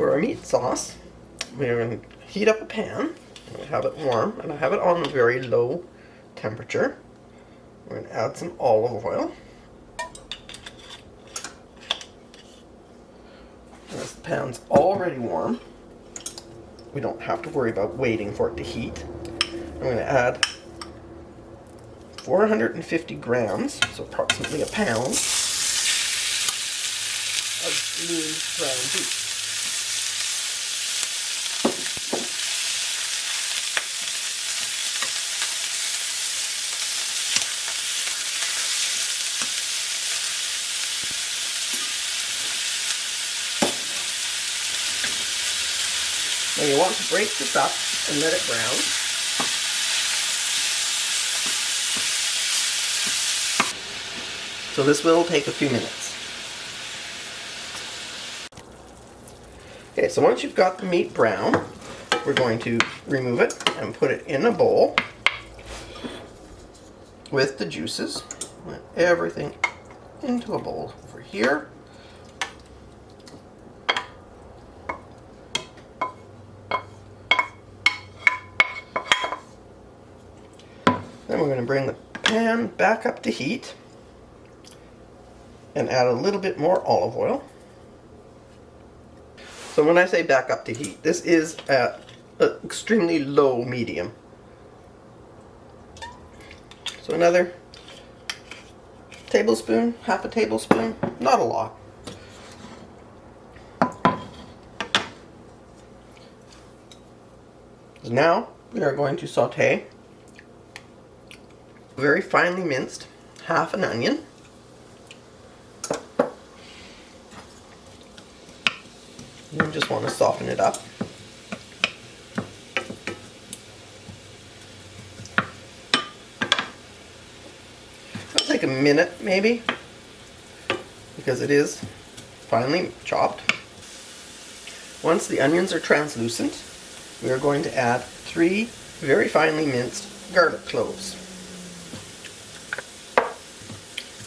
for our meat sauce, we're going to heat up a pan. We have it warm, and I have it on a very low temperature. We're going to add some olive oil. As the pan's already warm, we don't have to worry about waiting for it to heat. I'm going to add 450 grams, so approximately a pound, of lean ground beef. Now you want to break this up and let it brown. So this will take a few minutes. Okay, so once you've got the meat brown, we're going to remove it and put it in a bowl with the juices. Put everything into a bowl over here. Then we're going to bring the pan back up to heat and add a little bit more olive oil. So when I say back up to heat, this is at an extremely low medium. So another tablespoon, half a tablespoon, not a lot. Now we are going to saute very finely minced half an onion. You just want to soften it up. It'll take a minute maybe, because it is finely chopped. Once the onions are translucent, we are going to add 3 very finely minced garlic cloves.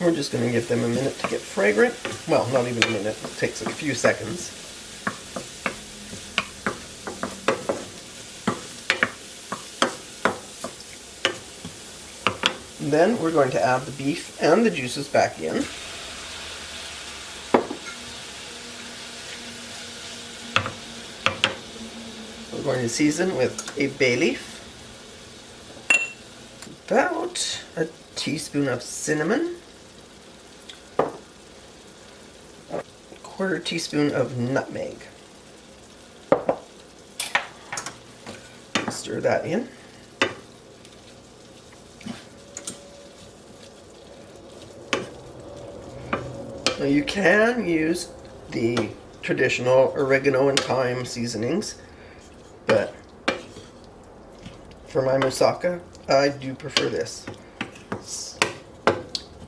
We're just going to give them a minute to get fragrant. Well, not even a minute, it takes a few seconds. Then we're going to add the beef and the juices back in. We're going to season with a bay leaf, about a teaspoon of cinnamon, a quarter teaspoon of nutmeg. Stir that in. Now you can use the traditional oregano and thyme seasonings, but for my moussaka, I do prefer this.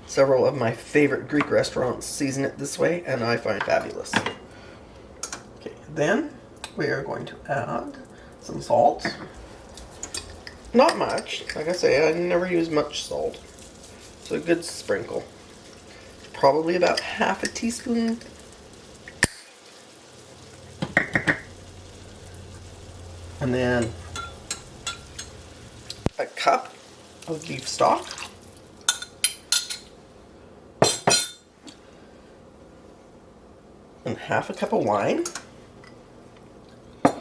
Several of my favorite Greek restaurants season it this way, and I find it fabulous. Okay, then we are going to add some salt. Not much. Like I say, I never use much salt. So a good sprinkle. Probably about half a teaspoon. And then a cup of beef stock. And half a cup of wine. Now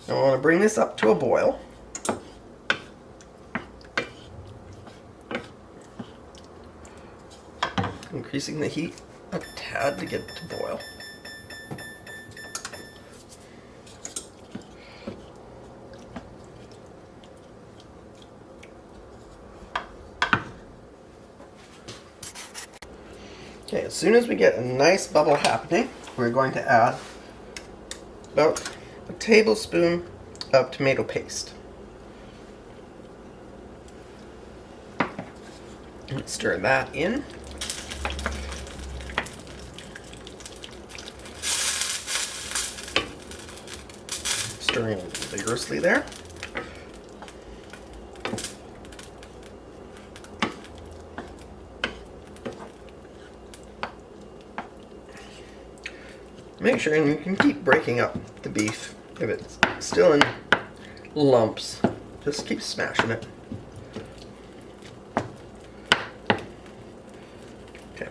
I want to bring this up to a boil. Increasing the heat a tad to get it to boil. Okay, as soon as we get a nice bubble happening, we're going to add about a tablespoon of tomato paste. And stir that in. Stirring vigorously there. Make sure, and you can keep breaking up the beef if it's still in lumps. Just keep smashing it. Okay.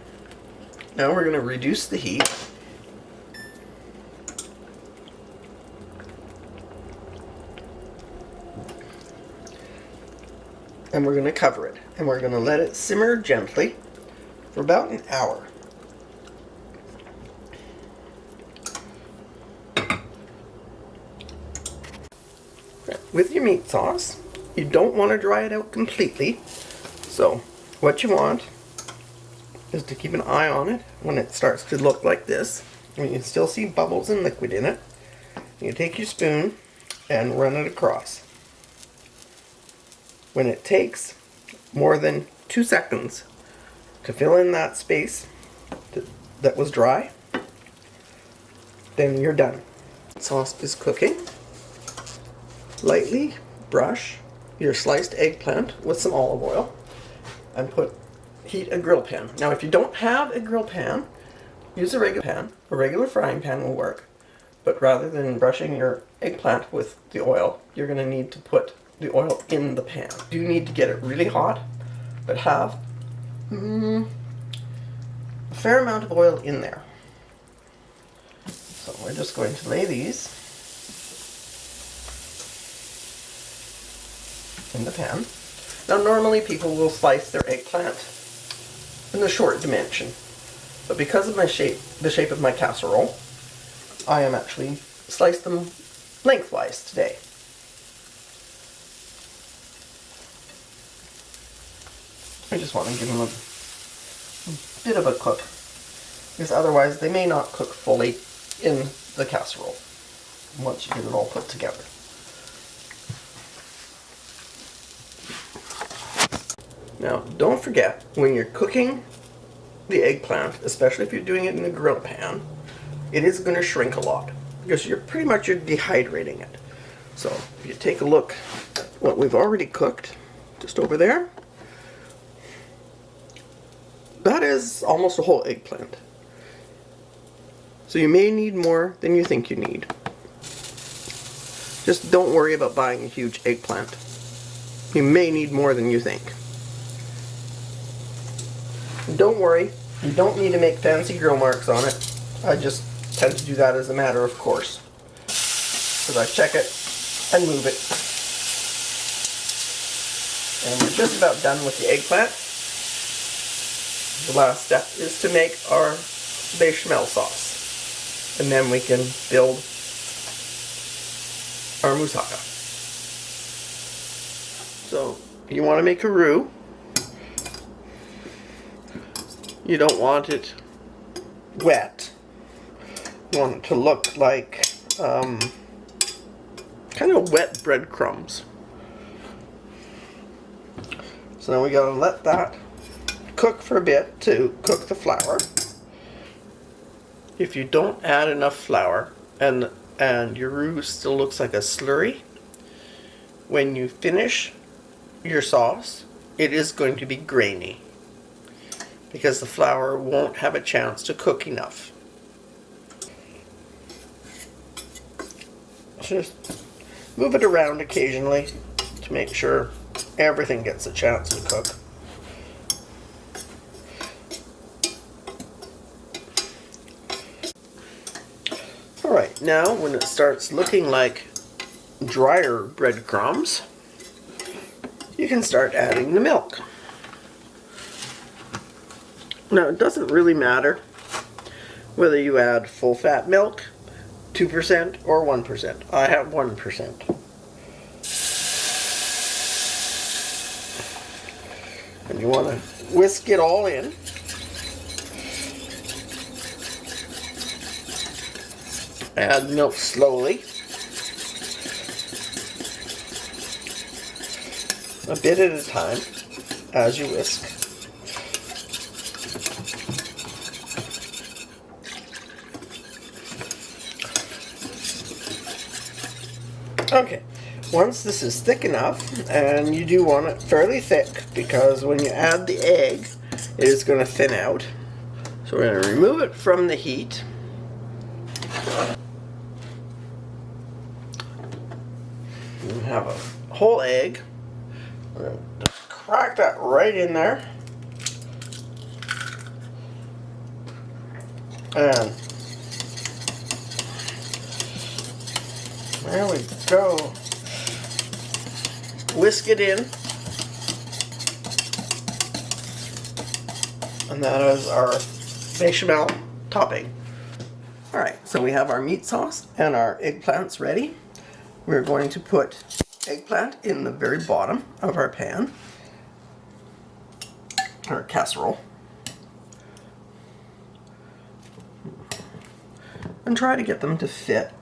Now we're going to reduce the heat. And we're going to cover it. And we're going to let it simmer gently for about an hour. With your meat sauce, you don't want to dry it out completely. So what you want is to keep an eye on it when it starts to look like this. And you can still see bubbles and liquid in it. You take your spoon and run it across. When it takes more than 2 seconds to fill in that space that was dry, then you're done. Sauce is cooking. Lightly brush your sliced eggplant with some olive oil and heat a grill pan. Now if you don't have a grill pan, use a regular pan. A regular frying pan will work. But rather than brushing your eggplant with the oil, you're going to need to put the oil in the pan. You do need to get it really hot, but have a fair amount of oil in there. So we're just going to lay these in the pan. Now normally people will slice their eggplant in a short dimension, but because of the shape of my casserole, I am actually sliced them lengthwise today. I just want to give them a bit of a cook, because otherwise they may not cook fully in the casserole once you get it all put together. Now, don't forget, when you're cooking the eggplant, especially if you're doing it in a grill pan, it is going to shrink a lot, because you're dehydrating it. So, if you take a look at what we've already cooked, just over there, that is almost a whole eggplant. So you may need more than you think you need. Just don't worry about buying a huge eggplant. You may need more than you think. Don't worry, you don't need to make fancy grill marks on it. I just tend to do that as a matter of course, because I check it and move it. And we're just about done with the eggplant. The last step is to make our bechamel sauce, and then we can build our moussaka. So you want to make a roux. You don't want it wet. You want it to look like kind of wet breadcrumbs. So now we gotta let that cook for a bit to cook the flour. If you don't add enough flour and your roux still looks like a slurry, when you finish your sauce, it is going to be grainy, because the flour won't have a chance to cook enough. Just move it around occasionally to make sure everything gets a chance to cook. Alright, now when it starts looking like drier breadcrumbs, you can start adding the milk. Now, it doesn't really matter whether you add full fat milk, 2% or 1%. I have 1%. And you want to whisk it all in. Add milk slowly. A bit at a time as you whisk. Okay, once this is thick enough, and you do want it fairly thick because when you add the egg, it is going to thin out. So we're going to remove it from the heat. We have a whole egg. We're going to just crack that right in there. And there we go. Whisk it in. And that is our bechamel topping. Alright, so we have our meat sauce and our eggplants ready. We're going to put eggplant in the very bottom of our pan, or casserole. And try to get them to fit.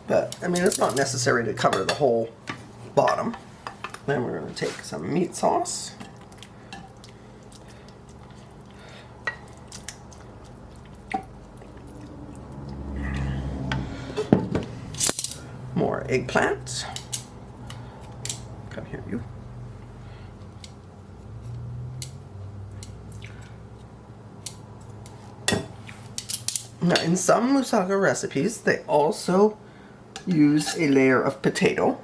But, I mean, it's not necessary to cover the whole bottom. Then we're going to take some meat sauce. More eggplant. Come here, you. Now, in some moussaka recipes, they also use a layer of potato.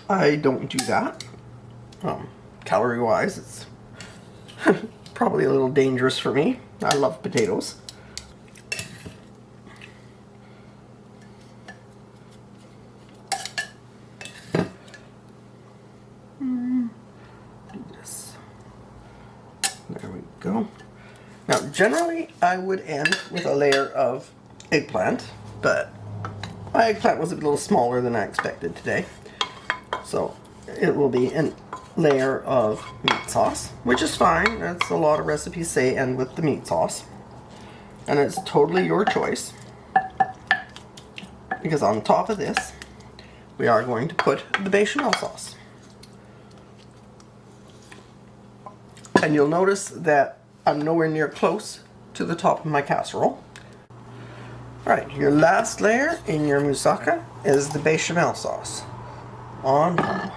I don't do that. Calorie-wise, it's probably a little dangerous for me. I love potatoes. Do this. There we go. Now, generally, I would end with a layer of eggplant, but my eggplant was a little smaller than I expected today. So, it will be a layer of meat sauce, which is fine. That's a lot of recipes say end with the meat sauce. And it's totally your choice. Because on top of this, we are going to put the bechamel sauce. And you'll notice that I'm nowhere near close to the top of my casserole. Alright, your last layer in your moussaka is the bechamel sauce on top.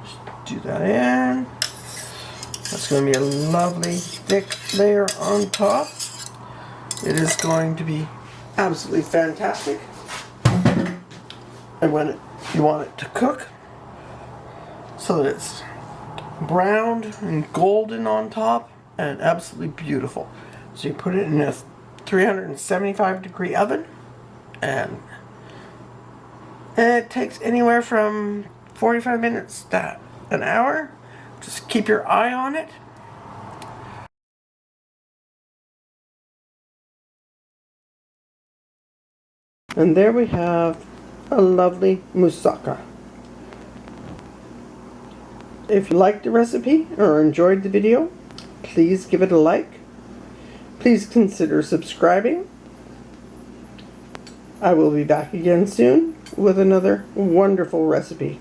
Just do that in. That's going to be a lovely thick layer on top. It is going to be absolutely fantastic. And when you want it to cook so that it's browned and golden on top and absolutely beautiful. So you put it in a 375-degree oven, and it takes anywhere from 45 minutes to an hour. Just keep your eye on it. And there we have a lovely moussaka. If you liked the recipe or enjoyed the video, please give it a like. Please consider subscribing. I will be back again soon with another wonderful recipe.